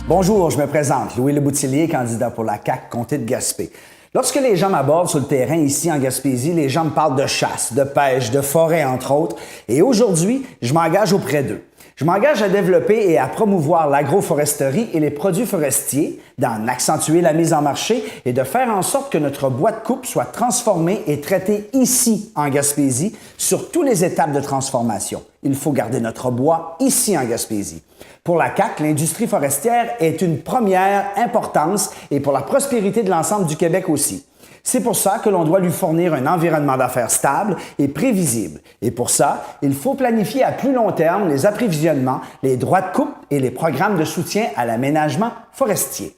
Bonjour, je me présente, Louis Leboutillier, candidat pour la CAQ Comté de Gaspé. Lorsque les gens m'abordent sur le terrain ici en Gaspésie, les gens me parlent de chasse, de pêche, de forêt, entre autres. Et aujourd'hui, je m'engage auprès d'eux. Je m'engage à développer et à promouvoir l'agroforesterie et les produits forestiers, d'en accentuer la mise en marché et de faire en sorte que notre bois de coupe soit transformé et traité ici en Gaspésie sur toutes les étapes de transformation. Il faut garder notre bois ici en Gaspésie. Pour la CAQ, l'industrie forestière est une première importance et pour la prospérité de l'ensemble du Québec aussi. C'est pour ça que l'on doit lui fournir un environnement d'affaires stable et prévisible. Et pour ça, il faut planifier à plus long terme les approvisionnements, les droits de coupe et les programmes de soutien à l'aménagement forestier.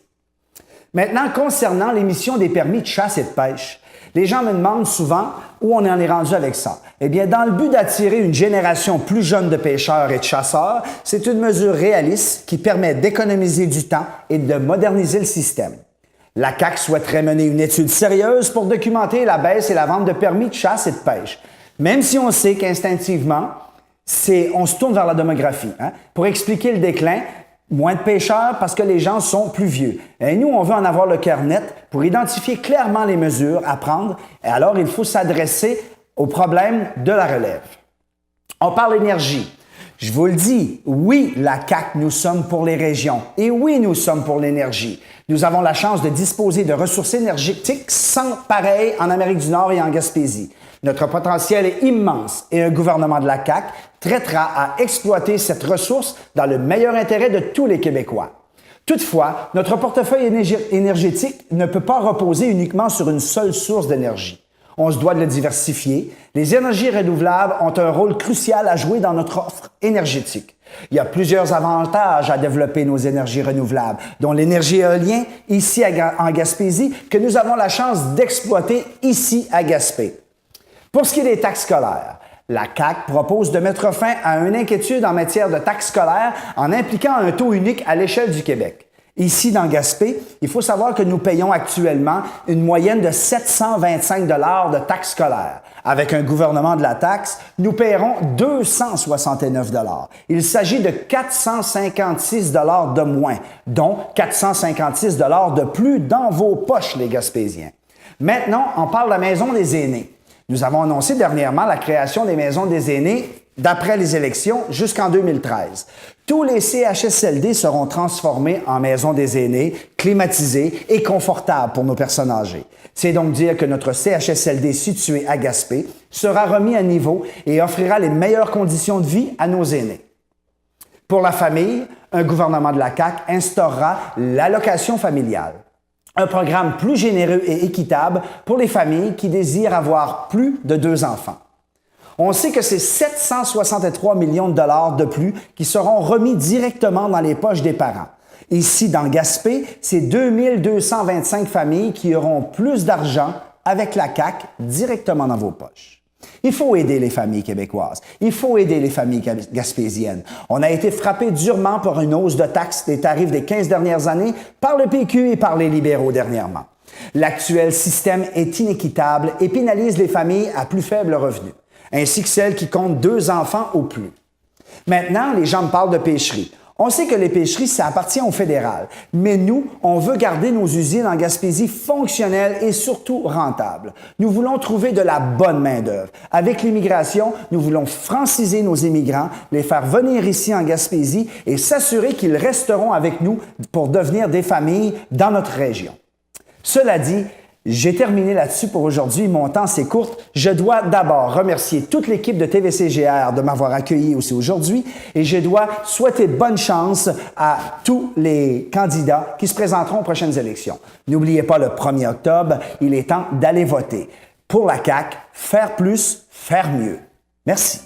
Maintenant, concernant l'émission des permis de chasse et de pêche, les gens me demandent souvent où on en est rendu avec ça. Eh bien, dans le but d'attirer une génération plus jeune de pêcheurs et de chasseurs, c'est une mesure réaliste qui permet d'économiser du temps et de moderniser le système. La CAQ souhaiterait mener une étude sérieuse pour documenter la baisse et la vente de permis de chasse et de pêche. Même si on sait qu'instinctivement, on se tourne vers la démographie. Pour expliquer le déclin, moins de pêcheurs parce que les gens sont plus vieux. Et nous, on veut en avoir le cœur net pour identifier clairement les mesures à prendre. Et alors, il faut s'adresser au problème de la relève. On parle énergie. Je vous le dis, oui, la CAQ, nous sommes pour les régions. Et oui, nous sommes pour l'énergie. Nous avons la chance de disposer de ressources énergétiques sans pareil en Amérique du Nord et en Gaspésie. Notre potentiel est immense et un gouvernement de la CAQ traitera à exploiter cette ressource dans le meilleur intérêt de tous les Québécois. Toutefois, notre portefeuille énergétique ne peut pas reposer uniquement sur une seule source d'énergie. On se doit de le diversifier. Les énergies renouvelables ont un rôle crucial à jouer dans notre offre énergétique. Il y a plusieurs avantages à développer nos énergies renouvelables, dont l'énergie éolienne ici en Gaspésie, que nous avons la chance d'exploiter ici à Gaspé. Pour ce qui est des taxes scolaires, la CAQ propose de mettre fin à une inquiétude en matière de taxes scolaires en impliquant un taux unique à l'échelle du Québec. Ici, dans Gaspé, il faut savoir que nous payons actuellement une moyenne de 725 $ de taxes scolaires. Avec un gouvernement de la taxe, nous paierons 269 $. Il s'agit de 456 $ de moins, dont 456 $ de plus dans vos poches, les Gaspésiens. Maintenant, on parle de la Maison des aînés. Nous avons annoncé dernièrement la création des maisons des aînés d'après les élections jusqu'en 2013. Tous les CHSLD seront transformés en maisons des aînés, climatisées et confortables pour nos personnes âgées. C'est donc dire que notre CHSLD situé à Gaspé sera remis à niveau et offrira les meilleures conditions de vie à nos aînés. Pour la famille, un gouvernement de la CAQ instaurera l'allocation familiale. Un programme plus généreux et équitable pour les familles qui désirent avoir plus de 2 enfants. On sait que c'est 763 millions de dollars de plus qui seront remis directement dans les poches des parents. Ici, dans Gaspé, c'est 2225 familles qui auront plus d'argent avec la CAQ directement dans vos poches. Il faut aider les familles québécoises. Il faut aider les familles gaspésiennes. On a été frappé durement par une hausse de taxes des tarifs des 15 dernières années par le PQ et par les libéraux dernièrement. L'actuel système est inéquitable et pénalise les familles à plus faible revenu, ainsi que celles qui comptent 2 enfants ou plus. Maintenant, les gens me parlent de pêcherie. On sait que les pêcheries, ça appartient au fédéral, mais nous, on veut garder nos usines en Gaspésie fonctionnelles et surtout rentables. Nous voulons trouver de la bonne main-d'œuvre. Avec l'immigration, nous voulons franciser nos immigrants, les faire venir ici en Gaspésie et s'assurer qu'ils resteront avec nous pour devenir des familles dans notre région. Cela dit, j'ai terminé là-dessus pour aujourd'hui. Mon temps, c'est court. Je dois d'abord remercier toute l'équipe de TVCGR de m'avoir accueilli aussi aujourd'hui et je dois souhaiter bonne chance à tous les candidats qui se présenteront aux prochaines élections. N'oubliez pas, le 1er octobre, il est temps d'aller voter. Pour la CAQ, faire plus, faire mieux. Merci.